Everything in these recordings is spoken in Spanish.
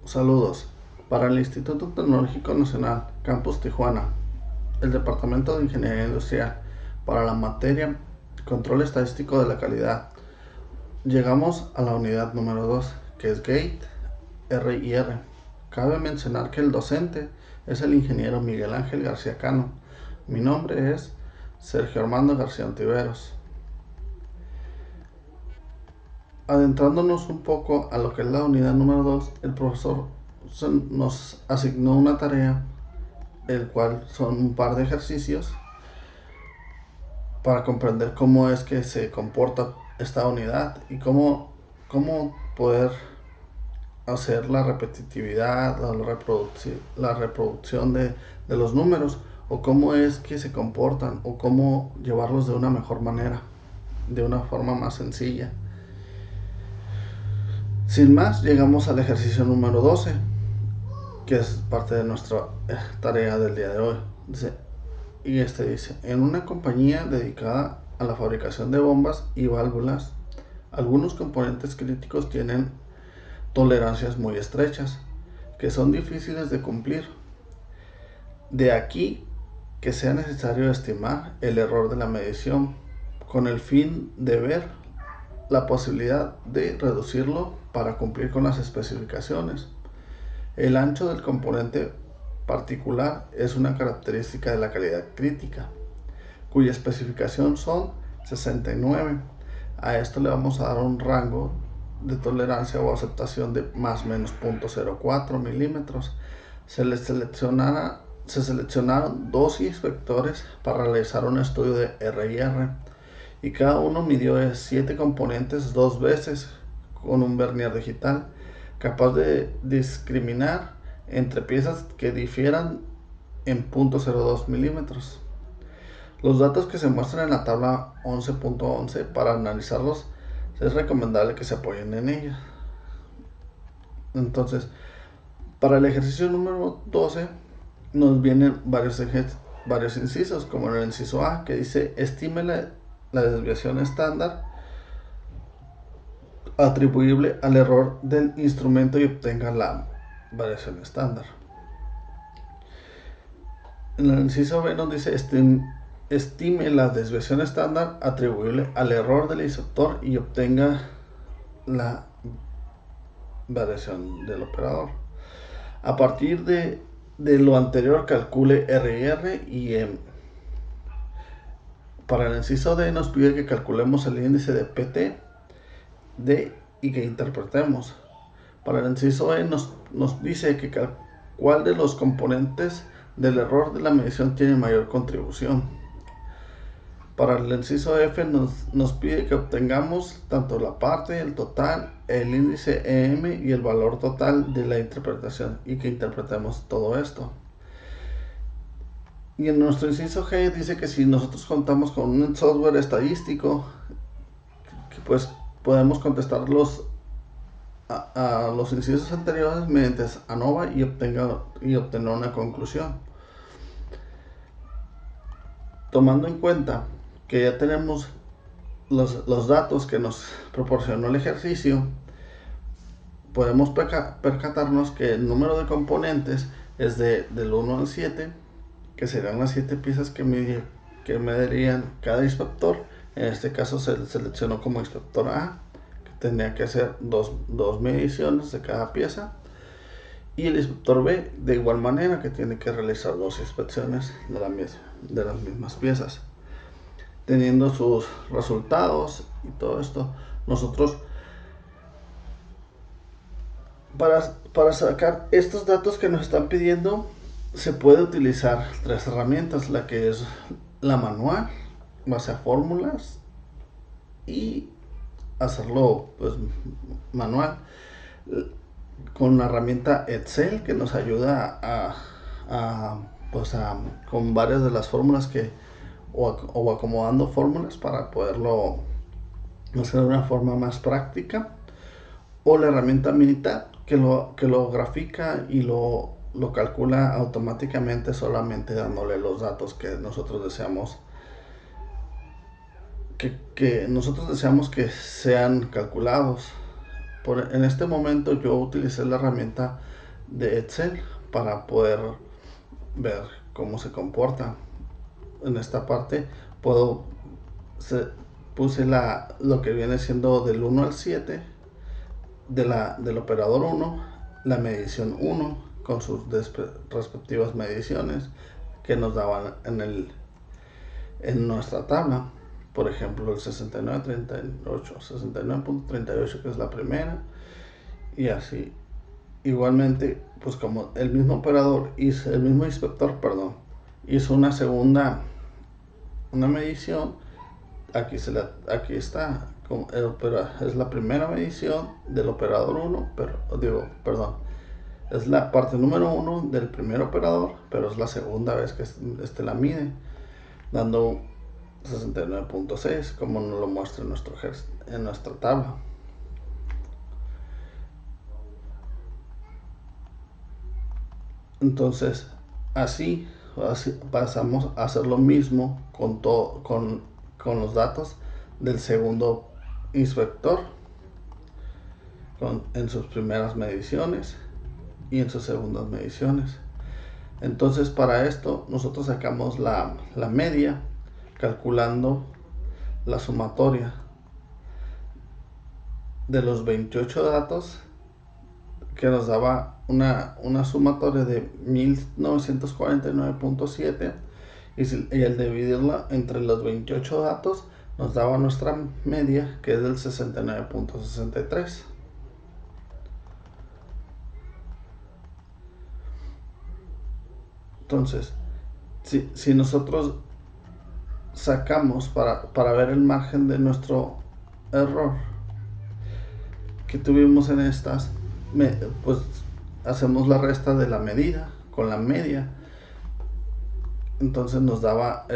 Saludos. Para el Instituto Tecnológico Nacional, Campus Tijuana, el Departamento de Ingeniería Industrial, para la materia Control Estadístico de la Calidad, llegamos a la unidad número 2, que es Gate RIR. Cabe mencionar que el docente es el ingeniero Miguel Ángel García Cano. Mi nombre es Sergio Armando García Ontiveros. Adentrándonos un poco a lo que es la unidad número 2, el profesor nos asignó una tarea, el cual son un par de ejercicios para comprender cómo es que se comporta esta unidad y cómo poder hacer la repetitividad, la reproducción de los números, o cómo es que se comportan, o cómo llevarlos de una mejor manera, de una forma más sencilla. Sin más, llegamos al ejercicio número 12, que es parte de nuestra tarea del día de hoy. Dice, en una compañía dedicada a la fabricación de bombas y válvulas, algunos componentes críticos tienen tolerancias muy estrechas, que son difíciles de cumplir. De aquí que sea necesario estimar el error de la medición, con el fin de ver la posibilidad de reducirlo para cumplir con las especificaciones. El ancho del componente particular es una característica de la calidad crítica, cuya especificación son 69. A esto le vamos a dar un rango de tolerancia o aceptación de más o menos 0.04 milímetros. Se seleccionaron dos inspectores para realizar un estudio de RIR, y cada uno midió 7 componentes 2 veces con un vernier digital, capaz de discriminar entre piezas que difieran en 0.02 milímetros. Los datos que se muestran en la tabla 11.11, para analizarlos es recomendable que se apoyen en ella. Entonces, para el ejercicio número 12 nos vienen varios incisos, como en el inciso A, que dice: estime la desviación estándar atribuible al error del instrumento y obtenga la variación estándar. En el inciso B nos dice: estime la desviación estándar atribuible al error del instructor y obtenga la variación del operador. A partir de lo anterior, calcule RR y para el inciso D nos pide que calculemos el índice de PT y que interpretemos. Para el inciso E nos dice que cuál de los componentes del error de la medición tiene mayor contribución. Para el inciso F nos pide que obtengamos tanto la parte, el total, el índice EM y el valor total de la interpretación, y que interpretemos todo esto. Y en nuestro inciso G dice que si nosotros contamos con un software estadístico, que pues podemos contestar a los incisos anteriores mediante ANOVA y obtener una conclusión. Tomando en cuenta que ya tenemos los datos que nos proporcionó el ejercicio, podemos percatarnos que el número de componentes es del 1 al 7, que serán las 7 piezas que medirían cada inspector. En este caso se seleccionó como inspector A, que tendría que hacer dos mediciones de cada pieza, y el inspector B de igual manera, que tiene que realizar 2 inspecciones de las mismas piezas. Teniendo sus resultados y todo esto, nosotros para sacar estos datos que nos están pidiendo, se puede utilizar 3 herramientas: la que es la manual, base a fórmulas, y hacerlo pues manual con una herramienta Excel, que nos ayuda con varias de las fórmulas o acomodando fórmulas para poderlo hacer de una forma más práctica, o la herramienta Minitab, que lo grafica y lo calcula automáticamente, solamente dándole los datos que nosotros deseamos que sean calculados. En este momento yo utilicé la herramienta de Excel para poder ver cómo se comporta. En esta parte puse lo que viene siendo del 1 al 7 del operador 1, la medición 1 con sus respectivas mediciones que nos daban en nuestra tabla. Por ejemplo, el 69.38, que es la primera, y así. Igualmente, pues como el mismo operador hizo, el mismo inspector, perdón, hizo una medición, aquí está, es la primera medición del operador 1, es la parte número 1 del primer operador, pero es la segunda vez que la mide, dando 69.6, como nos lo muestra en nuestra tabla. Entonces, así pasamos a hacer lo mismo con los datos del segundo inspector en sus primeras mediciones y en sus segundas mediciones. Entonces, para esto nosotros sacamos la media calculando la sumatoria de los 28 datos, que nos daba una sumatoria de 1949.7, y al dividirla entre los 28 datos nos daba nuestra media, que es del 69.63. Entonces, si nosotros sacamos para ver el margen de nuestro error que tuvimos en estas, pues hacemos la resta de la medida con la media. Entonces nos daba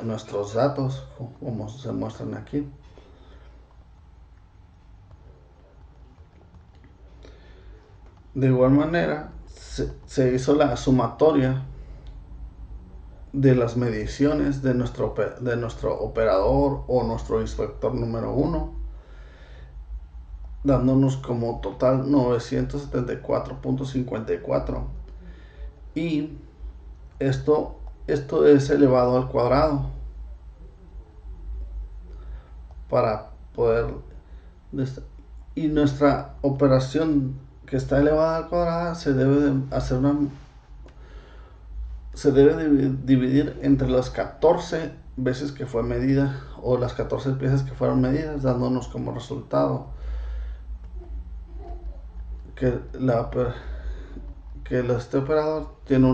nuestros datos como se muestran aquí. De igual manera se hizo la sumatoria de las mediciones de nuestro operador o nuestro inspector número 1, dándonos como total 974.54, y esto es elevado al cuadrado para poder, y nuestra operación que está elevada al cuadrado se debe dividir entre las 14 veces que fue medida, o las 14 piezas que fueron medidas, dándonos como resultado que este operador tiene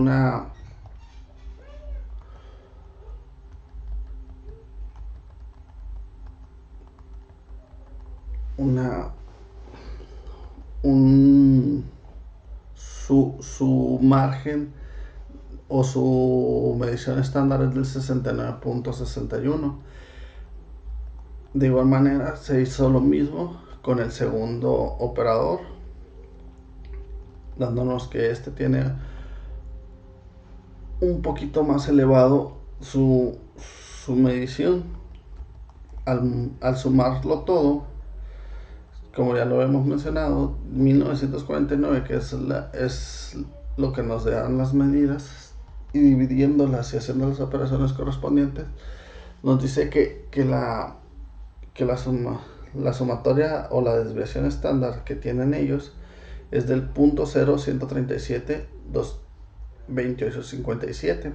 su margen o su medición estándar es del 69.61. De igual manera se hizo lo mismo con el segundo operador, dándonos que este tiene un poquito más elevado su medición. Al sumarlo todo, como ya lo hemos mencionado, 1949, que es lo que nos dan las medidas, y dividiéndolas y haciendo las operaciones correspondientes, nos dice que la sumatoria o la desviación estándar que tienen ellos es del 0.137.228.57.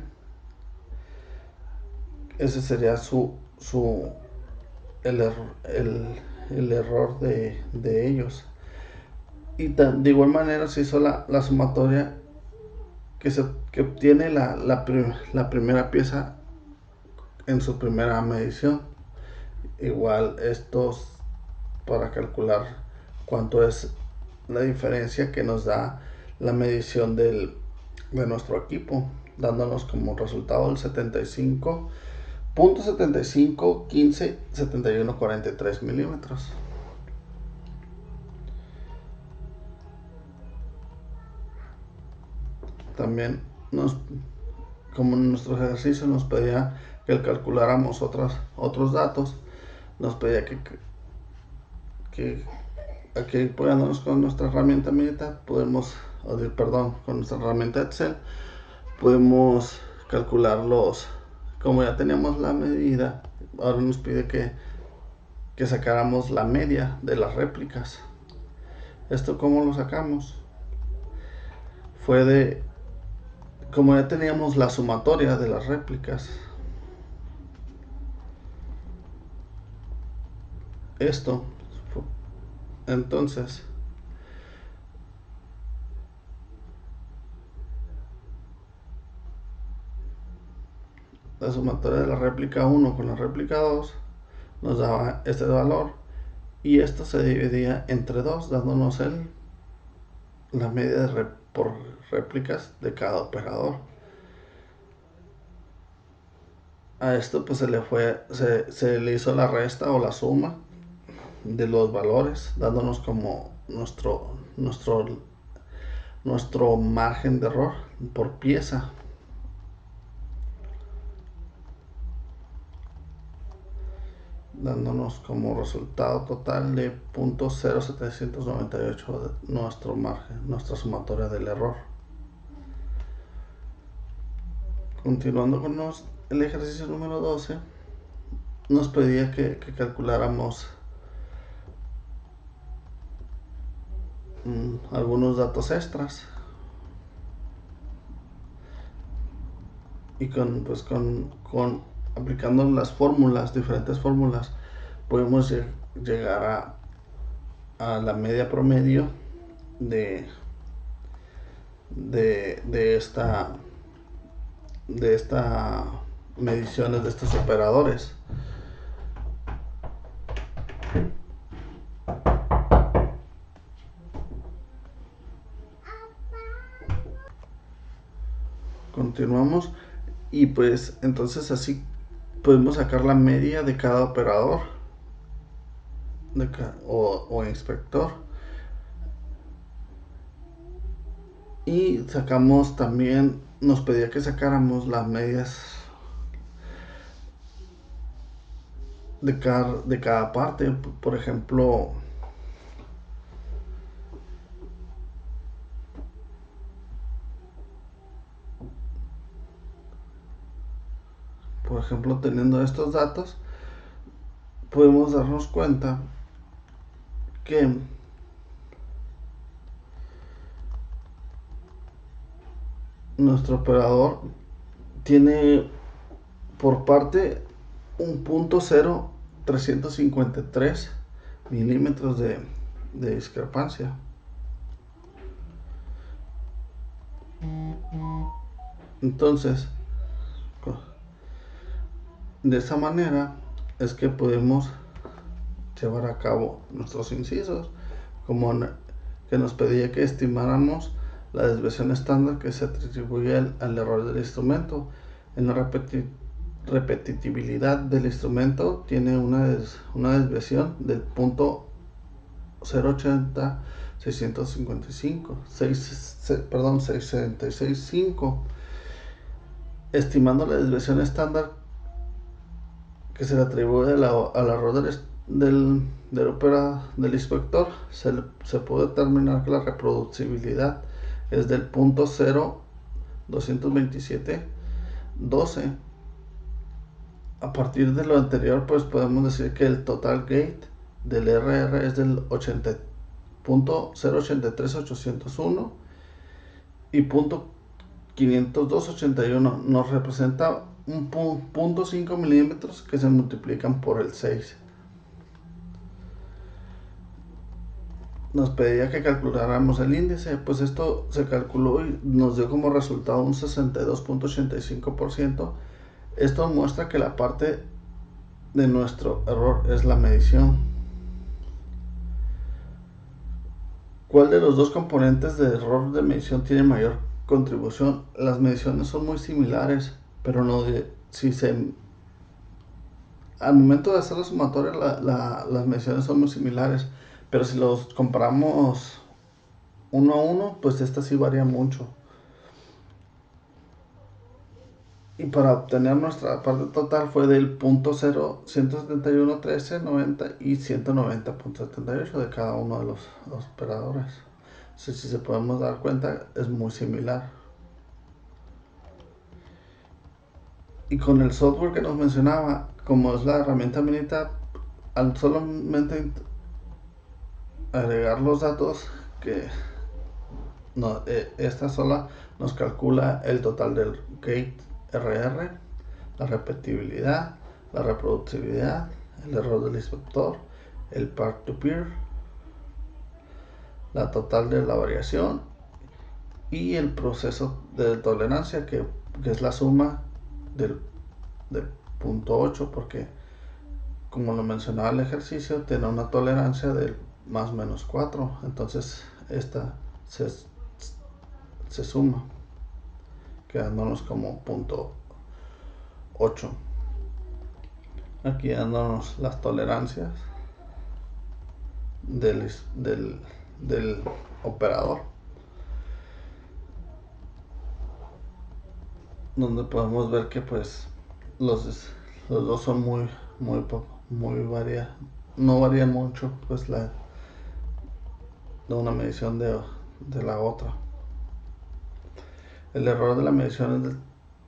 Ese sería el error de ellos. Y de igual manera se hizo la sumatoria que obtiene la primera pieza en su primera medición. Igual estos, para calcular cuánto es la diferencia que nos da la medición de nuestro equipo, dándonos como resultado el 75.75157143 milímetros. También como en nuestro ejercicio nos pedía que calculáramos otros datos, nos pedía que aquí apoyándonos con nuestra herramienta militar, podemos, perdón, con nuestra herramienta Excel, podemos calcular como ya teníamos la medida, ahora nos pide que sacáramos la media de las réplicas. ¿Esto cómo lo sacamos? Como ya teníamos la sumatoria de las réplicas, entonces la sumatoria de la réplica 1 con la réplica 2 nos daba este valor, y esto se dividía entre 2, dándonos la media por réplicas de cada operador. A esto pues se le hizo la resta o la suma de los valores, dándonos como nuestro margen de error por pieza, dándonos como resultado total de 0.0798 nuestro margen, nuestra sumatoria del error. Continuando con el ejercicio número 12, nos pedía que calculáramos algunos datos extras, y con aplicando las fórmulas, diferentes fórmulas, podemos llegar a la media promedio de esta mediciones de estos operadores. Continuamos, y pues entonces así podemos sacar la media de cada operador o inspector, y sacamos también, nos pedía que sacáramos las medias de cada parte. Por ejemplo, teniendo estos datos, podemos darnos cuenta que nuestro operador tiene por parte un punto 0.353 milímetros de discrepancia. Entonces, de esa manera es que podemos llevar a cabo nuestros incisos, como que nos pedía que estimáramos la desviación estándar que se atribuye al error del instrumento. En la repetitividad del instrumento tiene una desviación del punto 0.80 665, estimando la desviación estándar que se le atribuye al error del inspector, se puede determinar que la reproducibilidad es del punto 0.227.12. A partir de lo anterior, pues podemos decir que el total gate del RR es del 0.083801, y .50281 nos representa un .5 milímetros que se multiplican por el 6. Nos pedía que calculáramos el índice, pues esto se calculó y nos dio como resultado un 62.85%. Esto muestra que la parte de nuestro error es la medición. ¿Cuál de los dos componentes de error de medición tiene mayor contribución? Las mediciones son muy similares, pero no al momento de hacer la sumatoria las mediciones son muy similares, pero si los comparamos uno a uno, pues esta sí varía mucho. Y para obtener nuestra parte total fue del punto 0, 171, 13, 90 y 190.78 de cada uno de los operadores. Si se podemos dar cuenta, es muy similar. Y con el software que nos mencionaba, como es la herramienta Minitab, al solamente agregar los datos que no, esta sola nos calcula el total del gate RR, la repetibilidad, la reproducibilidad, el error del inspector, el peer-to-peer, la total de la variación y el proceso de tolerancia que es la suma del punto 8, porque como lo mencionaba el ejercicio tiene una tolerancia del más menos 4, entonces esta se suma quedándonos como punto 8. Aquí dándonos las tolerancias del operador, donde podemos ver que pues los dos son muy variados, no varían mucho pues de una medición de la otra. El error de la medición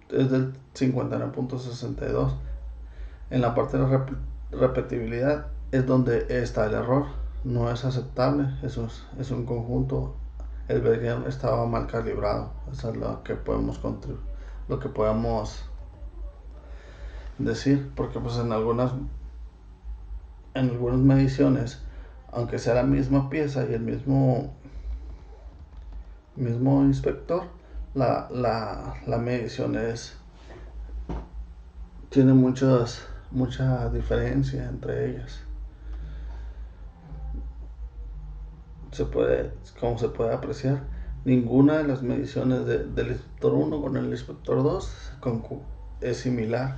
es del 59.62. En la parte de la repetibilidad es donde está el error, no es aceptable, es un conjunto, el Vernier estaba mal calibrado. Eso es lo que podemos decir, porque pues en algunas mediciones, aunque sea la misma pieza y el mismo inspector, la medición tiene mucha diferencia entre ellas. Como se puede apreciar, ninguna de las mediciones del inspector 1 con el inspector 2 es similar.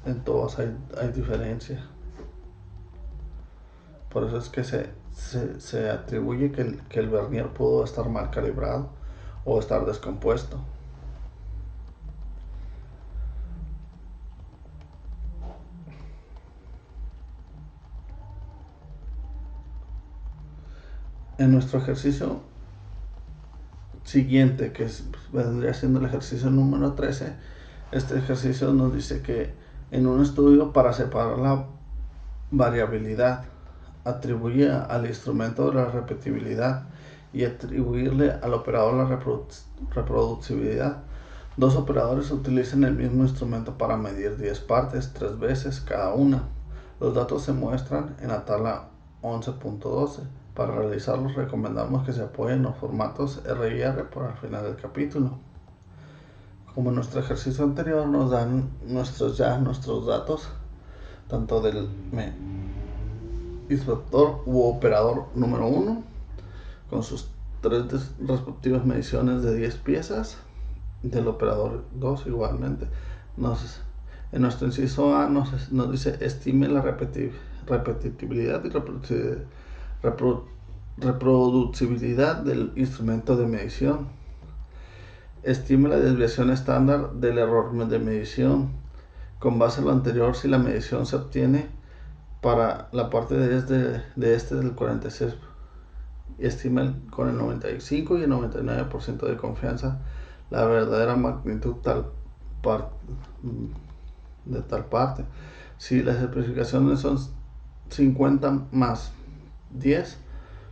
En todas hay diferencia. Por eso es que se atribuye que el Vernier pudo estar mal calibrado o estar descompuesto. En nuestro ejercicio siguiente, que vendría siendo el ejercicio número 13, este ejercicio nos dice que en un estudio para separar la variabilidad, atribuye al instrumento de la repetibilidad y atribuirle al operador la reproducibilidad. Dos operadores utilizan el mismo instrumento para medir 10 partes 3 veces cada una. Los datos se muestran en la tabla 11.12. Para realizarlos recomendamos que se apoyen en los formatos RIR por al final del capítulo. Como en nuestro ejercicio anterior nos dan nuestros datos, tanto del inspector u operador número 1, con sus 3 respectivas mediciones de 10 piezas, del operador 2 igualmente. En nuestro inciso A nos dice estime la repetibilidad y reproducibilidad del instrumento de medición. Estime la desviación estándar del error de medición. Con base a lo anterior, si la medición se obtiene para la parte de este del 46, estima con el 95 y el 99% de confianza la verdadera magnitud de tal parte. Si las especificaciones son 50 más 10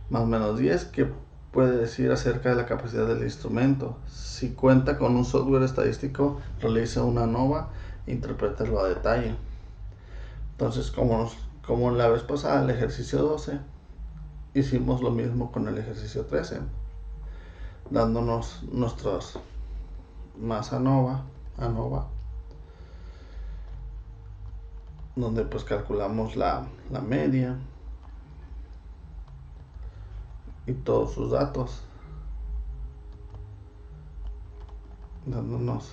más menos 10, ¿qué puede decir acerca de la capacidad del instrumento? Si cuenta con un software estadístico, realiza una ANOVA e interprétalo a detalle. Entonces, como la vez pasada, el ejercicio 12, hicimos lo mismo con el ejercicio 13, dándonos nuestros más ANOVA, donde pues calculamos la media y todos sus datos, dándonos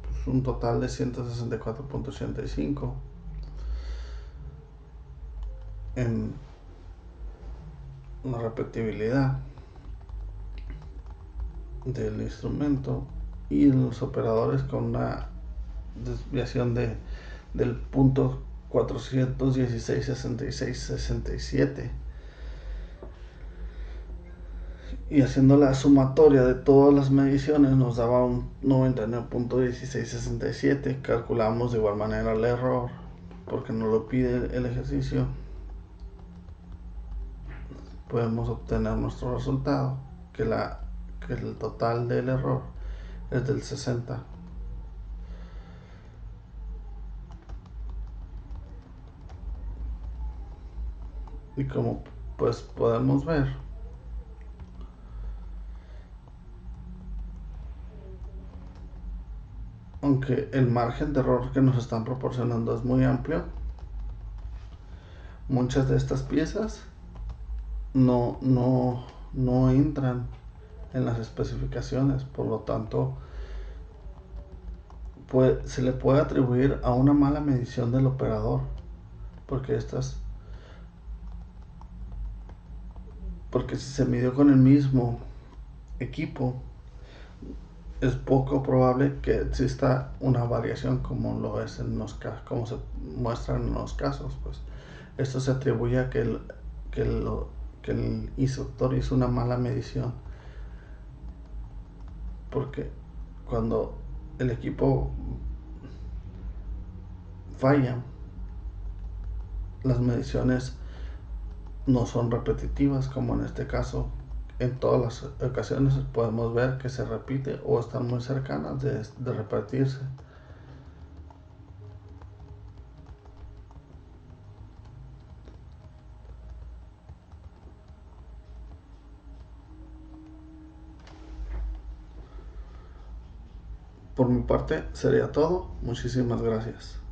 pues un total de 164.85 en la repetibilidad del instrumento y los operadores con una desviación del punto 416.6667, y haciendo la sumatoria de todas las mediciones nos daba un 99.1667. Calculamos de igual manera el error porque nos lo pide el ejercicio. Podemos obtener nuestro resultado, que el total del error es del 60. Y como pues podemos ver, aunque el margen de error que nos están proporcionando es muy amplio, muchas de estas piezas no entran en las especificaciones, por lo tanto se le puede atribuir a una mala medición del operador, porque porque si se midió con el mismo equipo, es poco probable que exista una variación como lo es como se muestra en los casos. Pues esto se atribuye a que el instructor hizo una mala medición, porque cuando el equipo falla, las mediciones no son repetitivas, como en este caso. En todas las ocasiones podemos ver que se repite o están muy cercanas de repetirse. Por mi parte sería todo. Muchísimas gracias.